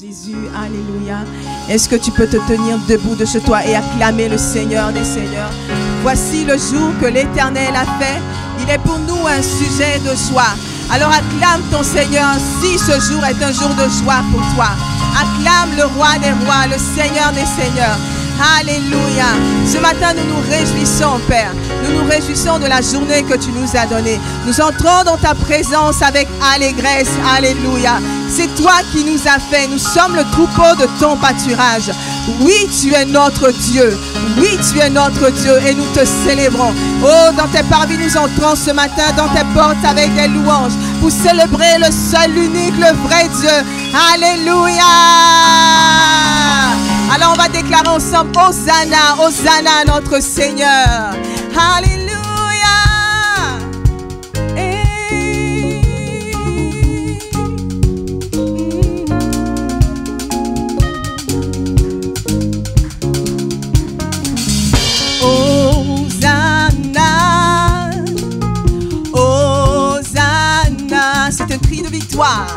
Jésus, alléluia. Est-ce que tu peux te tenir debout de chez toi et acclamer le Seigneur des Seigneurs? Voici le jour que l'Éternel a fait. Il est pour nous un sujet de joie. Alors acclame ton Seigneur si ce jour est un jour de joie pour toi. Acclame le Roi des Rois, le Seigneur des Seigneurs. Alléluia. Ce matin, nous nous réjouissons, Père. Nous nous réjouissons de la journée que tu nous as donnée. Nous entrons dans ta présence avec allégresse. Alléluia. C'est toi qui nous as fait. Nous sommes le troupeau de ton pâturage. Oui, tu es notre Dieu. Oui, tu es notre Dieu et nous te célébrons. Oh, dans tes parvis, nous entrons ce matin dans tes portes avec des louanges pour célébrer le seul, l'unique, le vrai Dieu. Alléluia. Alors on va déclarer ensemble Hosanna, Hosanna notre Seigneur. Alléluia. Hosanna, Hosanna, c'est un cri de victoire.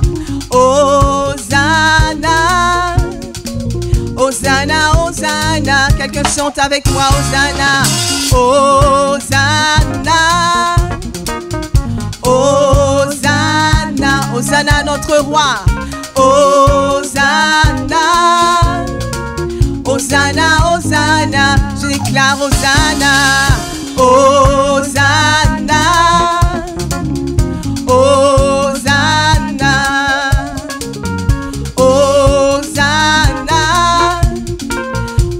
Hosanna. Hosanna, Hosanna, quelqu'un chante avec moi, Hosanna, Hosanna, Hosanna, Hosanna notre roi, Hosanna, Hosanna, Hosanna, je déclare Hosanna, Hosanna, Hosanna,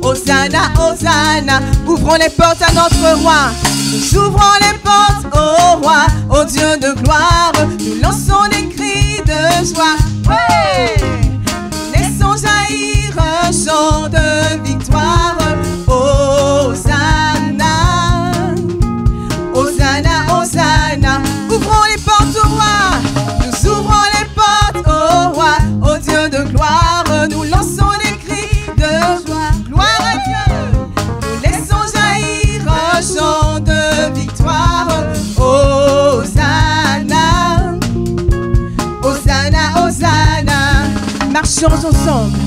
Hosanna, Hosanna, ouvrons les portes à notre roi. Nous ouvrons les portes au roi, au Dieu de gloire. Nous lançons des cris de joie. Ouais. Laissons jaillir un chant de victoire. Hosanna, Hosanna, Hosanna. Ouvrons les portes au roi. Nous ouvrons les portes au roi, au Dieu de gloire. Nous lançons des cris de joie. Gloire à Dieu. Nous laissons jaillir un chant de victoire. Hosanna, Hosanna, Hosanna. Marchons ensemble.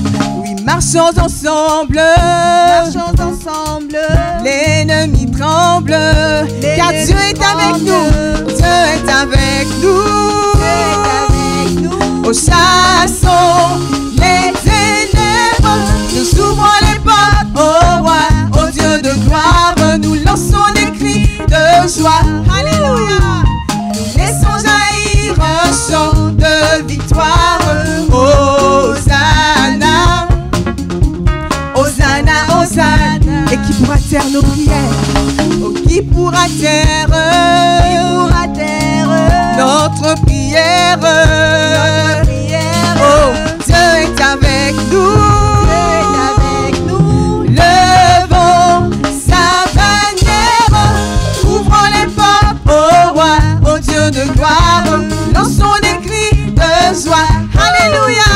Oui, marchons ensemble. Marchons ensemble. L'ennemi tremble. Car Dieu est avec nous. Dieu est avec nous. Dieu est avec nous. Oh, chassons les ténèbres. Nous ouvrons les portes au roi, au Dieu de gloire. Nous lançons des cris de joie. Alléluia. Nous laissons jaillir un chant de victoire. Hosanna, Hosanna, Hosanna. Et qui pourra taire nos prières? Oh, qui pourra taire notre prière? Oh, Dieu est avec nous. Levons sa bannière. Ouvrons les portes au roi, au Dieu de gloire. Lançons des cris de joie. Alléluia.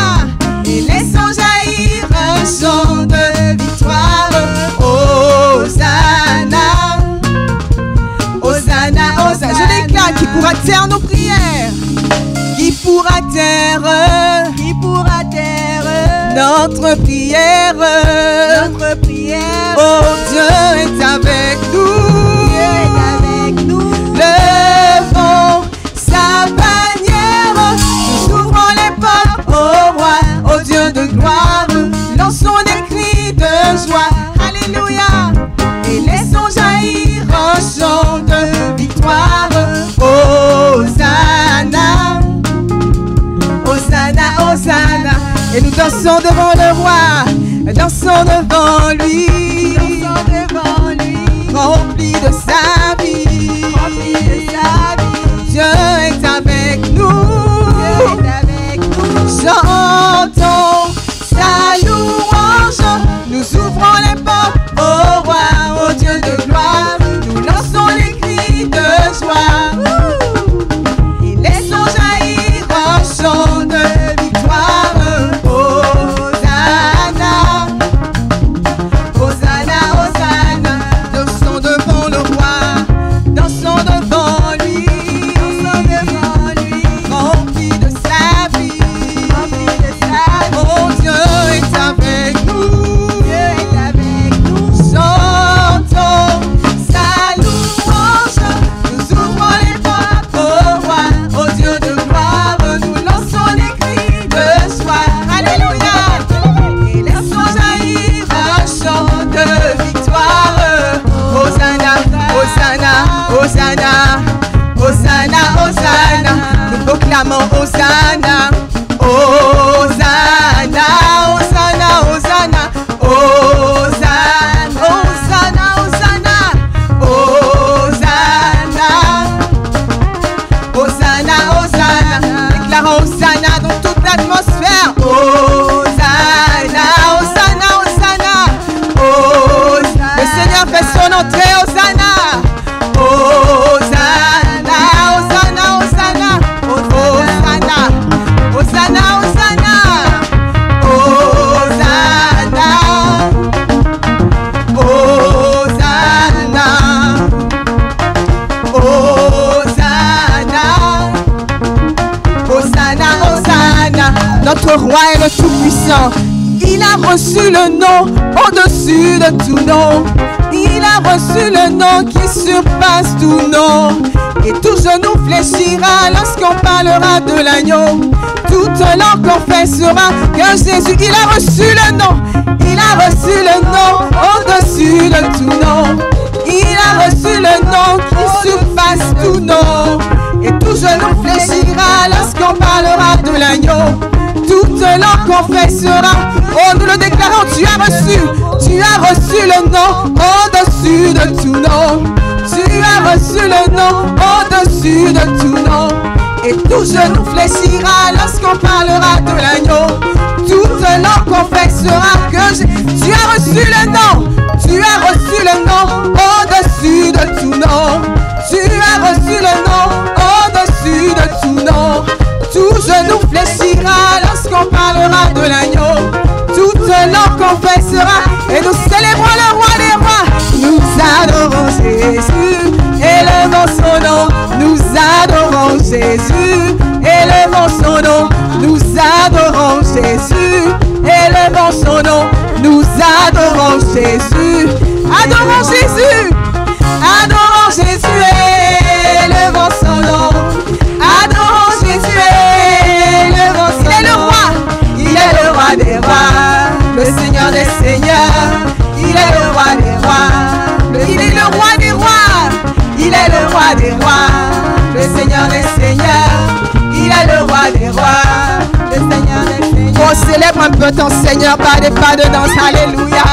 Et laissons jaillir un chant de victoire. Hosanna, Hosanna, Hosanna. Je déclare qui pourra taire nos prières. Qui pourra taire notre prière? Notre prière. Oh, Dieu est avec nous. Dieu est avec nous. Levons sa bannière. Nous ouvrons les portes au roi, au Dieu de gloire. Lançons des cris de joie. Alléluia. Et laissons jaillir un chant de victoire. Hosanna, Hosanna, Hosanna. Et nous dansons devant le roi, dansons devant lui, rempli de sa vie. Dieu est avec nous, chantons sa louange. Nous ouvrons les portes au roi, au Dieu de gloire. Nous lançons les cris de joie. Et laissons jaillir un chant de victoire. Hosanna, Hosanna, Hosanna. Dansons devant le roi, dansons devant lui, rempli de sa vie. Hosanna, Hosanna, Hosanna, Hosanna, Hosanna, Hosanna, Hosanna, Hosanna, Hosanna, Hosanna, déclarons Hosanna dans toute l'atmosphère. Hosanna, Hosanna, Hosanna, Hosanna, le Seigneur fait son entrée. Hosanna, Hosanna, Hosanna, Hosanna, Hosanna, Hosanna, Hosanna, Hosanna, Hosanna, Hosanna, Hosanna. Notre roi est le Tout-Puissant. Il a reçu le nom au-dessus de tout nom. Il a reçu le nom qui surpasse tout nom. Et tout genou fléchira lorsqu'on parlera de l'agneau. Toute langue confessera que Jésus, il a reçu le nom. Il a reçu le nom au-dessus de tout nom. Il a reçu le nom qui surpasse tout nom. Et tout genou fléchira lorsqu'on parlera de l'agneau. Toute langue confessera. Oh, nous le déclarons, tu as reçu le nom au-dessus de tout nom. Tu as reçu le nom au-dessus de tout nom. Et tout genou fléchira lorsqu'on parlera de l'agneau. Toute langue confessera que tu as reçu le nom. Tu as reçu le nom au-dessus de tout nom. Tu as reçu le nom au-dessus de tout nom. Tout genou fléchira lorsqu'on parlera de l'agneau. Toute langue confessera et nous célébrons le roi des rois. Nous adorons Jésus, élevons son nom. Nous adorons Jésus, élevons son nom. Nous adorons Jésus, élevons son nom. Nous adorons Jésus, adorons Jésus, adorons Jésus, élevons son nom. Adorons Jésus, élevons son nom. Il est le roi, il est le roi des rois, le Seigneur des seigneurs. Il est le roi des rois, il est le roi des rois, il est le roi des rois, le Seigneur des seigneurs. Il est le roi des rois, le Seigneur des seigneurs. On célèbre un peu ton Seigneur par des pas de danse, alléluia.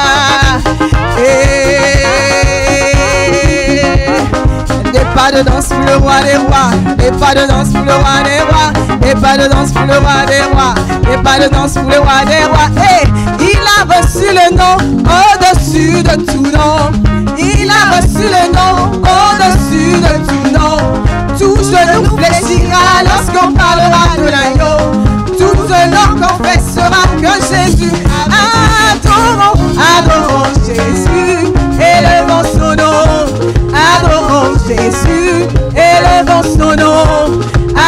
Des pas de danse pour le roi des rois, des pas de danse pour le roi des rois, des pas de danse pour le roi des rois, des pas de danse pour le roi des rois. Et il a reçu le nom au-dessus de tout nom. Il a reçu le nom au-dessus de tout nom. Tout genou fléchira lorsqu'on parlera de l'agneau. Toute langue confessera que Jésus. Adorons, adorons Jésus, élevons son nom. Adorons Jésus, élevons son nom.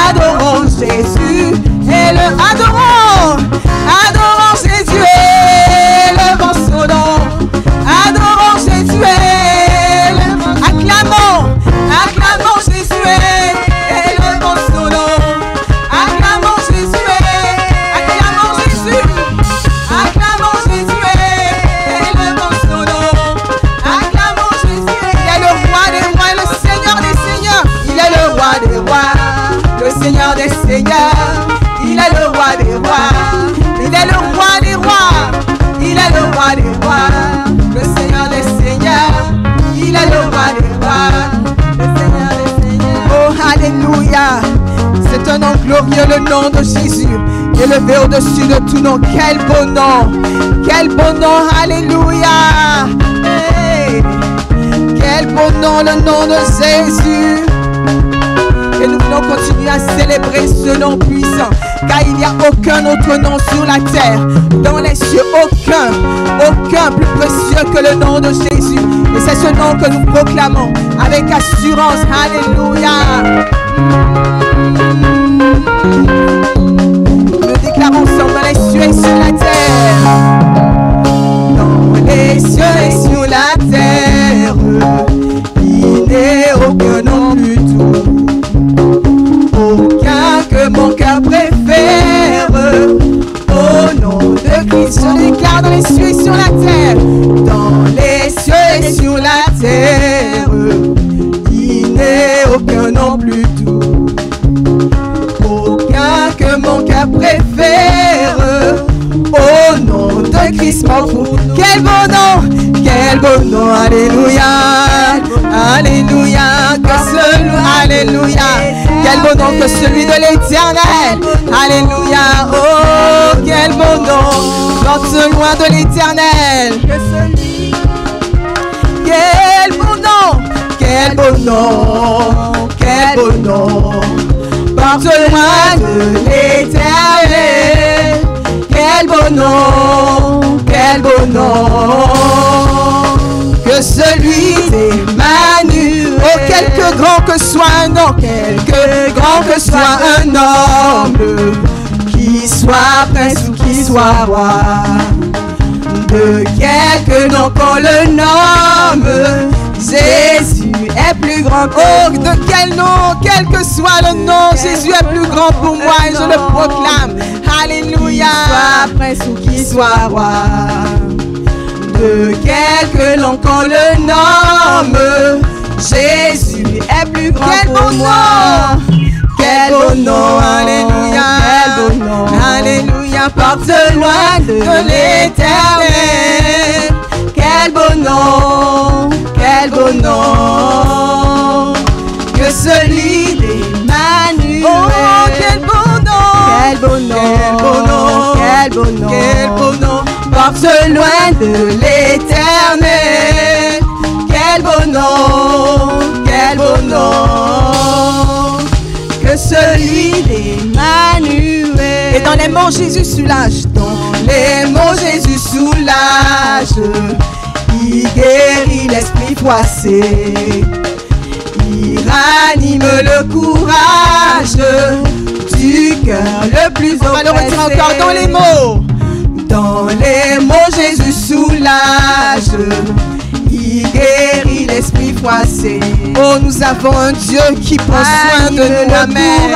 Adorons Jésus, adorons Jésus, élevons son nom. Adorons Jésus, acclamons Jésus, élevons son nom. Acclamons Jésus, acclamons Jésus, acclamons Jésus, élevons son nom. Acclamons Jésus, il est le roi des rois, le Seigneur des seigneurs. Il est le roi des rois, le Seigneur des seigneurs. Il est le roi des rois, il est le roi des rois, il est le roi des rois, le Seigneur des seigneurs. Il est le roi des rois, le Seigneur des seigneurs. Oh, alléluia. C'est un nom glorieux, le nom de Jésus, élevé au-dessus de tout nom. Quel beau nom, quel beau nom, alléluia. Hey. Quel beau nom, le nom de Jésus. Et nous voulons continuer à célébrer ce nom puissant, car il n'y a aucun autre nom sur la terre, dans les cieux, aucun plus précieux que le nom de Jésus. Et c'est ce nom que nous proclamons avec assurance. Alléluia. Nous déclarons ensemble dans les cieux et sur la terre. Dans les cieux et sur la terre, il n'est aucun nom du tout, aucun que mon cœur préfère. Au nom de Christ, je déclare dans les cieux et sur la terre. Dans les cieux et sur la terre, il n'est aucun nom plus doux, aucun nom de Christ mort pour nous. Quel beau nom, alléluia, alléluia, alléluia. Quel beau nom que celui de l'Éternel, alléluia, oh, quel beau nom, porte loin de l'Éternel. Quel beau nom, quel beau nom, quel beau nom, porte loin de l'Éternel. Quel beau nom, que celui d'Emmanuel. Oh, quelque grand que soit un nom, quelque grand que soit un homme, qui soit prince ou qui soit roi, de quelque nom qu'on le nomme, Jésus est plus grand que nous. De quel nom, quel que soit le nom, Jésus est plus grand pour moi et je le proclame. Alléluia. Qu'il soit prince ou qu'il soit roi, de quelque nom qu'on le nomme, Jésus est plus grand pour moi. Quel beau nom, alléluia, quel beau nom, alléluia, porte loin de l'Éternel. Quel beau nom, que celui d'Emmanuel. Oh, quel beau nom, quel beau nom, quel beau nom, quel beau nom, porte loin de l'Éternel. Quel beau nom, que celui d'Emmanuel. Et dans les mots Jésus soulage, dans les mots Jésus soulage. Il guérit l'esprit froissé, il ranime le courage du cœur le plus oppressé. On va le retirer encore dans les mots. Dans les mots Jésus soulage, il guérit l'esprit froissé. Oh, nous avons un Dieu qui prend soin de nous, amen.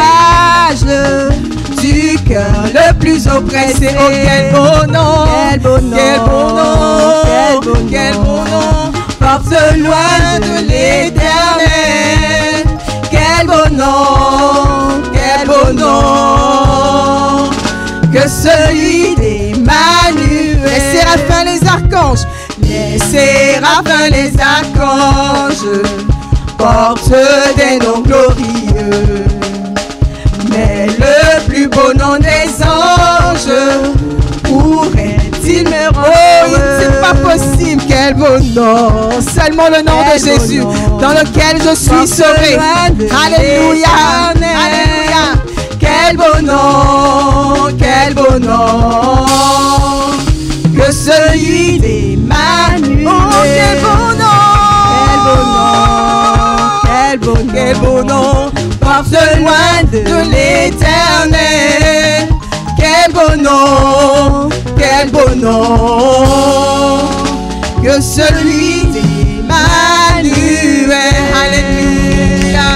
Du cœur le plus oppressé. Oh, quel beau nom, quel beau nom, quel beau nom, quel beau nom, porte loin de l'Éternel. Quel beau nom, que celui d'Emmanuel. Les séraphins, les archanges, les séraphins, les archanges portent des noms glorieux. Mais le plus beau nom des anges, pourrait-il me rendre? C'est pas possible, quel beau nom. Seulement le nom de Jésus, dans lequel je suis sauvé. Alléluia, alléluia. Quel beau nom, que celui d'Emmanuel. Oh, quel beau nom, quel beau nom, porte loin de l'Éternel. Quel beau nom, que celui d'Emmanuel. Alléluia.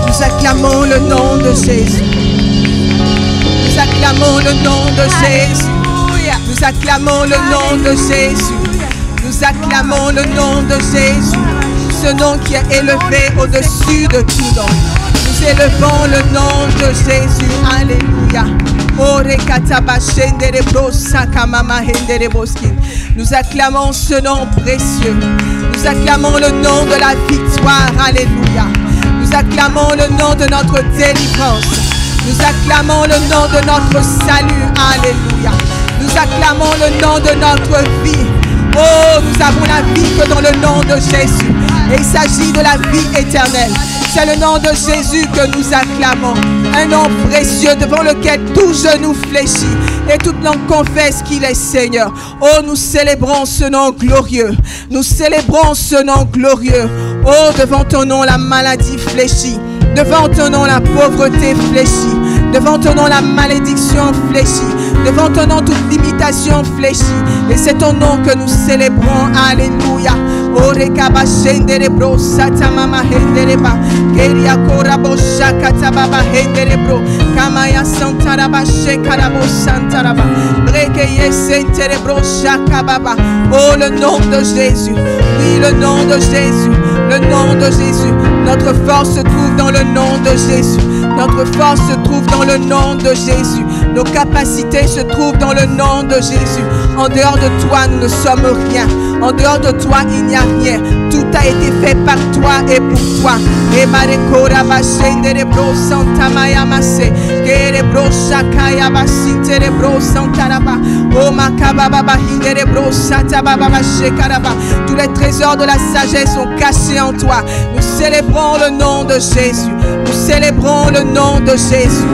Nous acclamons le nom de Jésus. Nous acclamons le nom de Jésus. Nous acclamons le nom de Jésus. Nous acclamons le nom de Jésus. Ce nom qui est élevé au-dessus de tout nom. Nous élevons le nom de Jésus. Alléluia. Nous acclamons ce nom précieux. Nous acclamons le nom de la victoire. Alléluia. Nous acclamons le nom de notre délivrance. Nous acclamons le nom de notre salut. Alléluia. Nous acclamons le nom de notre vie. Oh, nous avons la vie que dans le nom de Jésus. Et il s'agit de la vie éternelle. C'est le nom de Jésus que nous acclamons. Un nom précieux devant lequel tout genou fléchit et toute langue confesse qu'il est Seigneur. Oh, nous célébrons ce nom glorieux. Nous célébrons ce nom glorieux. Oh, devant ton nom la maladie fléchit. Devant ton nom la pauvreté fléchit. Devant ton nom la malédiction fléchit. Devant ton nom toute limitation fléchit. Et c'est ton nom que nous célébrons. Alléluia. Orekaba shenderebro satamama hendereba keria korabo shakatababa henderebro kamaya santaraba shekarabo santaraba brekeye senterebro shakababa. Oh, le nom de Jésus. Oui, le nom de Jésus. Le nom de Jésus. Notre force se trouve dans le nom de Jésus. Notre force se trouve dans le nom de Jésus. Nos capacités se trouvent dans le nom de Jésus. En dehors de toi, nous ne sommes rien. En dehors de toi, il n'y a rien. Tout a été fait par toi et pour toi. Tous les trésors de la sagesse sont cachés en toi. Nous célébrons le nom de Jésus. Nous célébrons le nom de Jésus.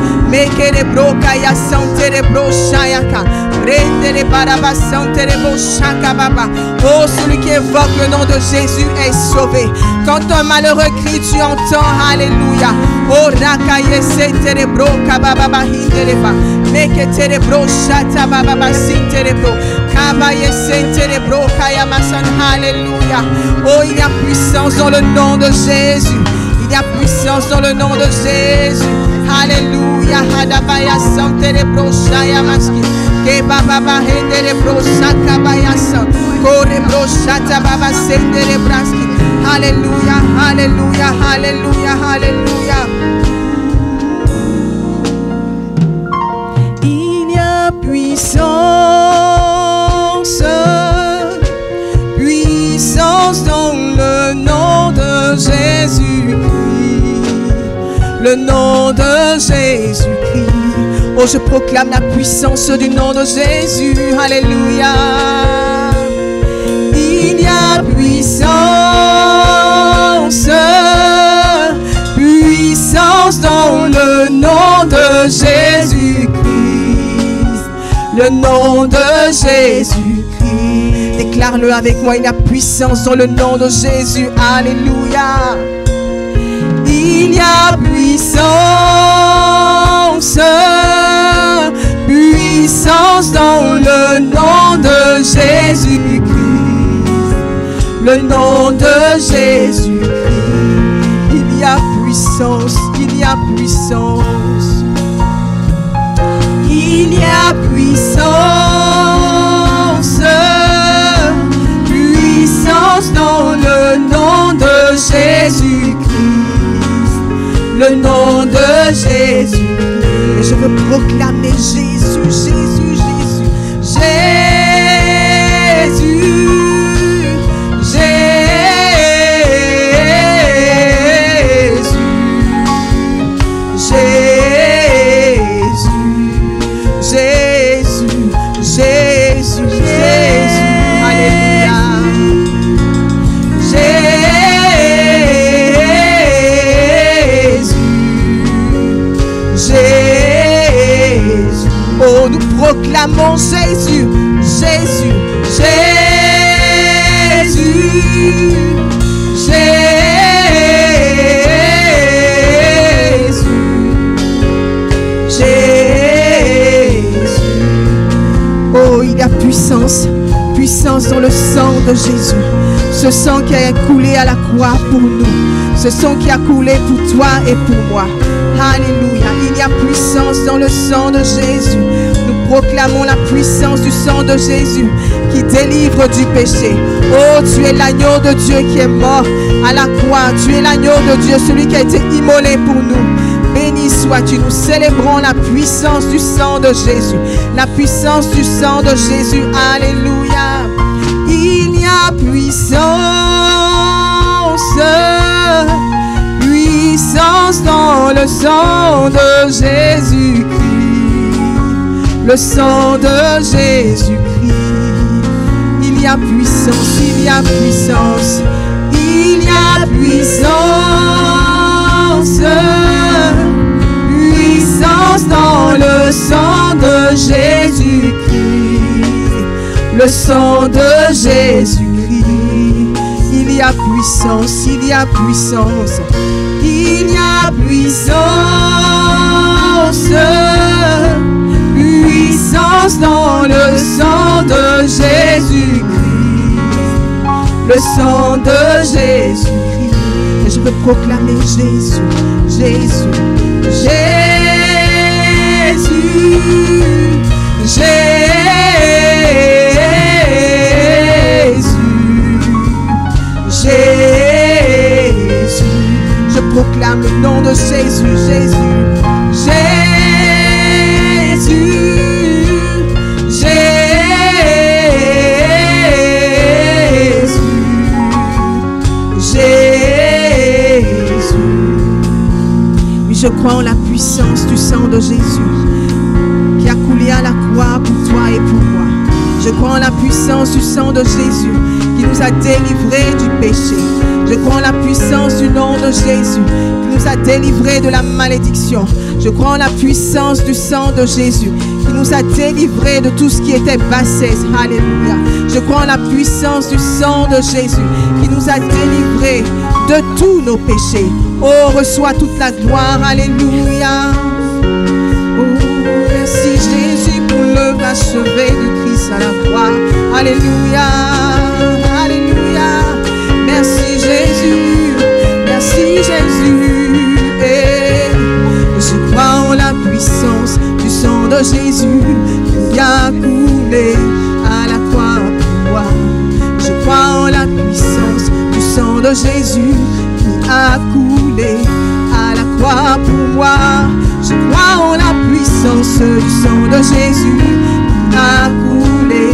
Oh, celui qui évoque le nom de Jésus est sauvé. Quand un malheureux crie, tu entends, alléluia. Oh, rakaye se terebro kababa hindereba. Meke terebro shata baba sinterebro. Kabaye se terebro kayamasan, alléluia. Oh, il y a puissance dans le nom de Jésus. Il y a puissance dans le nom de Jésus. Alléluia. Hadabaya santerebro shayamaski. Que baba henderebro sakabaya san. Korebro shata baba senderebraski. Alléluia, alléluia, alléluia, alléluia. Il y a puissance, puissance dans le nom de Jésus-Christ, le nom de Jésus-Christ. Oh, je proclame la puissance du nom de Jésus, alléluia. Il y a puissance, puissance dans le nom de Jésus-Christ, le nom de Jésus-Christ. Déclare-le avec moi, il y a puissance dans le nom de Jésus, alléluia. Il y a puissance, puissance dans le nom de Jésus-Christ, le nom de Jésus-Christ. Il y a puissance, il y a puissance. Il y a puissance, puissance dans le nom de Jésus-Christ, le nom de Jésus. Et je veux proclamer Jésus, Jésus, Jésus, Jésus. Oh, nous proclamons Jésus, Jésus, Jésus, Jésus, Jésus. Oh, il y a puissance, puissance dans le sang de Jésus. Ce sang qui a coulé à la croix pour nous. Ce sang qui a coulé pour toi et pour moi. Alléluia. Il y a puissance dans le sang de Jésus. Nous proclamons la puissance du sang de Jésus qui délivre du péché. Oh, tu es l'agneau de Dieu qui est mort à la croix. Tu es l'agneau de Dieu, celui qui a été immolé pour nous. Béni sois-tu. Nous célébrons la puissance du sang de Jésus. La puissance du sang de Jésus. Alléluia. Il y a puissance, puissance dans le sang de Jésus-Christ, le sang de Jésus-Christ. Il y a puissance, il y a puissance, il y a puissance, puissance dans le sang de Jésus-Christ, le sang de Jésus-Christ. Il y a puissance, il y a puissance, il y a puissance, puissance dans le sang de Jésus-Christ, le sang de Jésus-Christ. Et je veux proclamer Jésus, Jésus, Jésus, Jésus. Jésus, je proclame le nom de Jésus, Jésus, Jésus, puissance du sang de Jésus qui a coulé à la croix pour toi et pour moi. Je crois en la puissance du sang de Jésus qui nous a délivrés du péché. Je crois en la puissance du nom de Jésus qui nous a délivrés de la malédiction. Je crois en la puissance du sang de Jésus qui nous a délivrés de tout ce qui était bassesse. Alléluia. Je crois en la puissance du sang de Jésus qui nous a délivrés de tous nos péchés. Oh, reçois toute la gloire. Alléluia. Oh, merci Jésus pour l'œuvre achevée de Christ à la croix. Alléluia. Alléluia. Merci Jésus. Merci Jésus. Et je crois en la puissance du sang de Jésus qui a coulé à la croix pour moi. Je crois en la puissance du sang de Jésus qui a coulé à la croix pour moi. Je crois en la puissance du sang de Jésus qui a coulé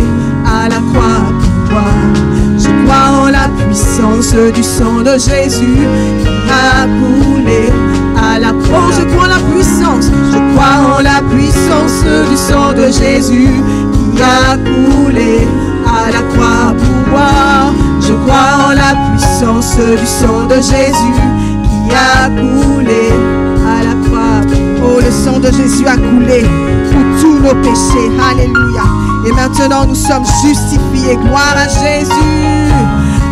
à la croix pour moi. Je crois en la puissance du sang de Jésus qui a coulé à la croix. Oh, je crois en la puissance. Je crois en la puissance du sang de Jésus qui a coulé à la croix pour moi. Je crois en la puissance du sang de Jésus qui a coulé à la croix. Oh, le sang de Jésus a coulé pour tous nos péchés. Alléluia. Et maintenant nous sommes justifiés. Gloire à Jésus.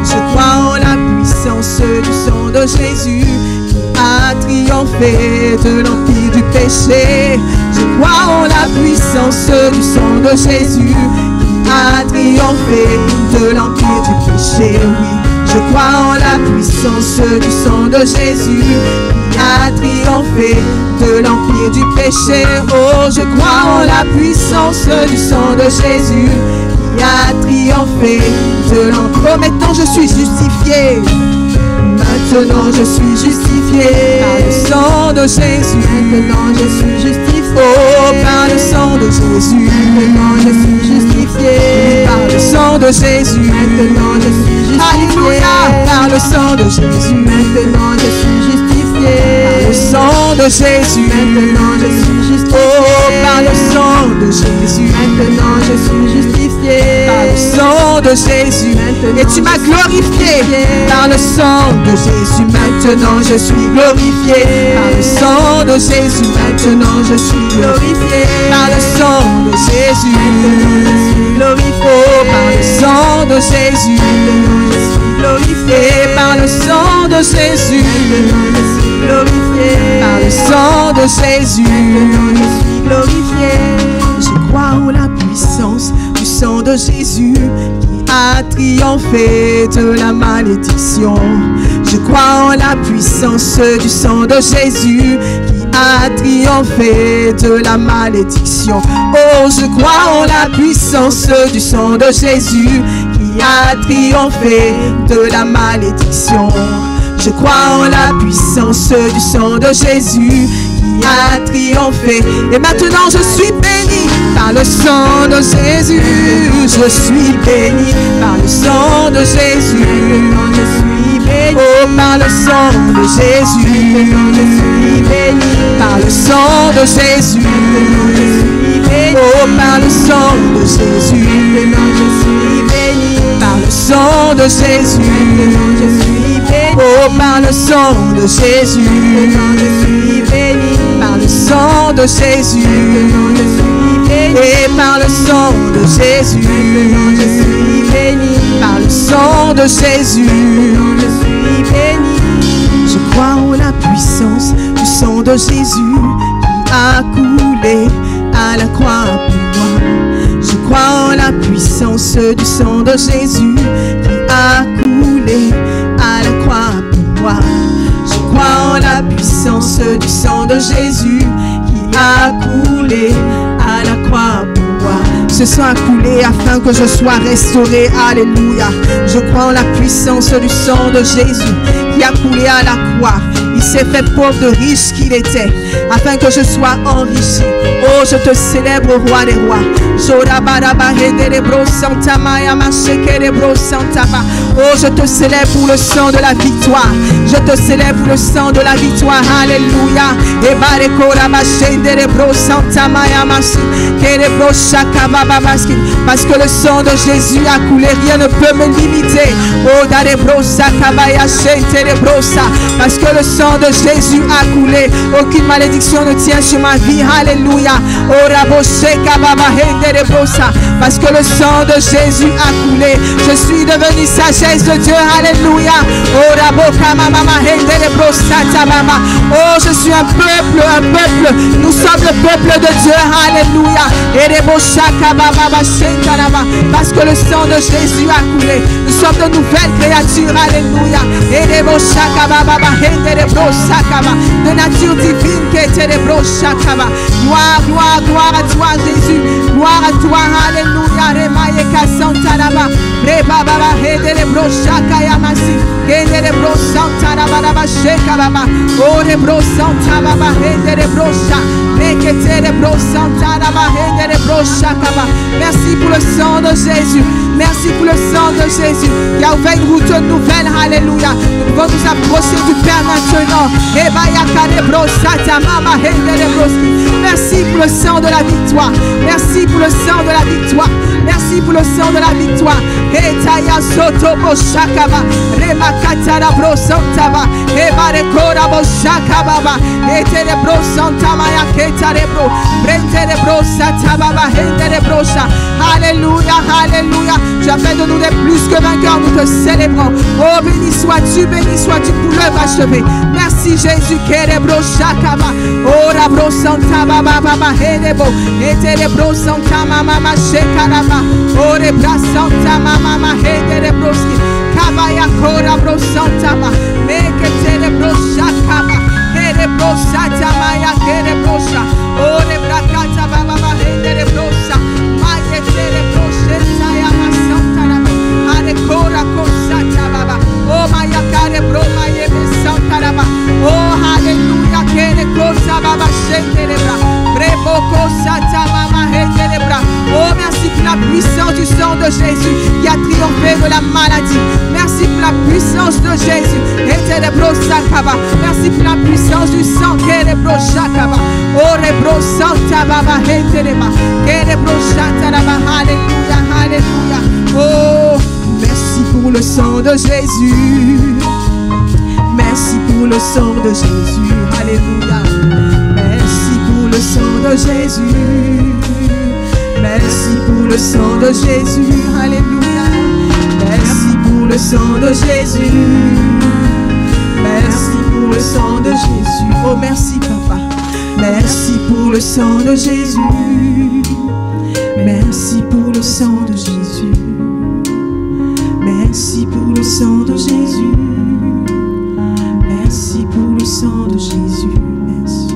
Je crois en la puissance du sang de Jésus qui a triomphé de l'empire du péché. Je crois en la puissance du sang de Jésus qui a triomphé de l'empire du péché. Oui, je crois en la puissance du sang de Jésus qui a triomphé de l'empire du péché. Oh, je crois en la puissance du sang de Jésus qui a triomphé de l'empire. Oh, maintenant je suis justifié. Maintenant je suis justifié par le sang de Jésus. Maintenant je suis justifié. Oh, par le sang de Jésus. Maintenant je suis justifié par le sang de Jésus. Maintenant je suis justifié. Alléluia. Par le sang de Jésus. Maintenant je suis justifié par le sang de Jésus. Maintenant je suis justifié. Oh, par le sang de Jésus. Maintenant je suis justifié par le sang de Jésus. Et tu m'as glorifié par le sang de Jésus. Maintenant je suis glorifié par le sang de Jésus. Maintenant je suis glorifié par le sang de Jésus. Glorifié par le sang de Jésus. Glorifié par le sang de Jésus. Glorifié par le sang de Jésus. Glorifié. Je crois en la puissance du sang de Jésus qui a triomphé de la malédiction. Je crois en la puissance du sang de Jésus qui a triomphé de la malédiction. Oh, je crois en la puissance du sang de Jésus qui a triomphé de la malédiction. Je crois en la puissance du sang de Jésus qui a triomphé. Et maintenant je suis béni par le sang de Jésus. Je suis béni par le sang de Jésus. Je suis béni. Oh, par le sang de Jésus. Je suis béni par le sang de Jésus. Je suis béni. Oh, par le sang de Jésus. Je suis béni par le sang de Jésus. Je suis béni. Oh, par le sang de Jésus. Je suis béni par le sang de Jésus. Je suis béni. Et par le sang de Jésus. Je suis béni par le sang de Jésus. Je suis béni. Je crois en la puissance du sang de Jésus qui a coulé à la croix pour moi. Je crois en la puissance du sang de Jésus qui a coulé à la croix pour moi. Je crois en la puissance du sang de Jésus qui a coulé à la croix pour moi. Ce sang a coulé afin que je sois restauré. Alléluia. Je crois en la puissance du sang de Jésus qui a coulé à la croix. Il s'est fait pauvre de riche qu'il était, afin que je sois enrichi. Oh, je te célèbre, roi des rois. Oh, je te célèbre pour le sang de la victoire. Je te célèbre pour le sang de la victoire. Alléluia. Parce que le sang de Jésus a coulé, rien ne peut me limiter. Oh, parce que le sang de Jésus a coulé, aucune malédiction ne tient sur ma vie. Alléluia. Parce que le sang de Jésus a coulé, je suis devenu sagesse de Dieu. Alléluia. Oh, je suis un peuple. Nous sommes le peuple de Dieu. Alléluia. Parce que le sang de Jésus a coulé, nous sommes de nouvelles créatures. Alléluia. De nature divine. Gloire à toi, Jésus. Gloire à toi. Alléluia. Merci pour le sang de Jésus. Merci pour le sang de Jésus qui a ouvert une route nouvelle. Alléluia. Nous pouvons nous approcher du Père maintenant. Merci pour le sang de la victoire. Merci pour le sang de la victoire. Merci pour le sang de la victoire. Etaya soto boshakaba, remakatara brosantaba, ebarekora boshakaba, etere brosantama ya ketare bro, brentere brosataba, hendere brosha. Alléluia, alléluia. Tu as fait de nous des plus que vainqueurs, nous te célébrons. Oh, béni sois-tu pour l'œuvre achevée. Merci Jésus, kere broshakaba, ora brosantaba baba hedebo, etere brosantama mama shekaraba, ore brasantama mama hedere broski, kabaya kora brosantama, meke tere broshakaba, kere brosatama ya kere brosha, ore brakata baba hedere brosha, maye tere brosheta ya masantaraba, ale kora kosata baba, oh maya kare bro maye besantaraba, oh hallelujah kere kosa baba shentere bra, brebo kosata mama hedere bra. Oh, merci pour la puissance du sang de Jésus qui a triomphé de la maladie. Merci pour la puissance de Jésus. Merci pour la puissance du sang. Alléluia, alléluia. Oh, merci pour le sang de Jésus. Merci pour le sang de Jésus. Alléluia. Merci pour le sang de Jésus. Merci pour le sang de Jésus, alléluia. Merci pour le sang de Jésus. Merci pour le sang de Jésus. Oh merci papa. Merci pour le sang de Jésus. Merci pour le sang de Jésus. Merci pour le sang de Jésus. Merci pour le sang de Jésus. Merci.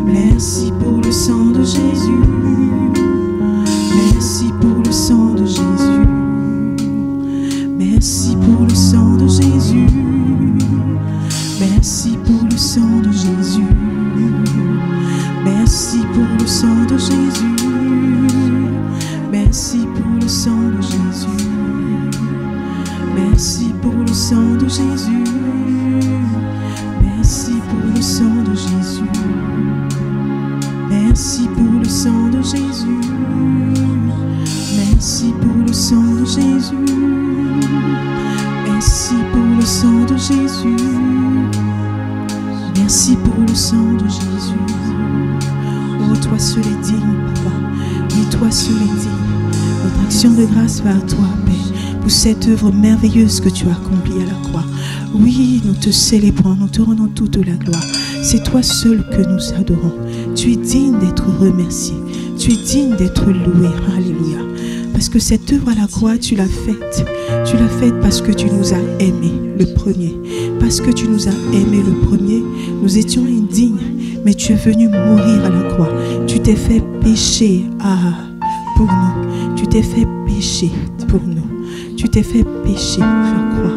Merci pour le sang de Jésus. Merci pour le sang de Jésus. Merci pour le sang de Jésus. Merci pour le sang de Jésus. Merci pour le sang de Jésus. Merci pour le sang de Jésus. Merci pour le sang de Jésus. Merci pour le sang de Jésus. Merci pour le sang de Jésus. Merci pour le sang de Jésus. Merci pour le sang de Jésus. Merci pour le sang de Jésus. Oh, toi seul est digne, papa. Oui, toi seul est digne. Notre action de grâce va à toi, Père, pour cette œuvre merveilleuse que tu as accomplie à la croix. Oui, nous te célébrons, nous te rendons toute la gloire. C'est toi seul que nous adorons. Tu es digne d'être remercié. Tu es digne d'être loué. Alléluia. Parce que cette œuvre à la croix, tu l'as faite. Tu l'as faite parce que tu nous as aimés, le premier. Parce que tu nous as aimés, le premier. Nous étions indignes, mais tu es venu mourir à la croix. Tu t'es fait pécher pour nous. Tu t'es fait pécher pour nous. Tu t'es fait pécher à la croix.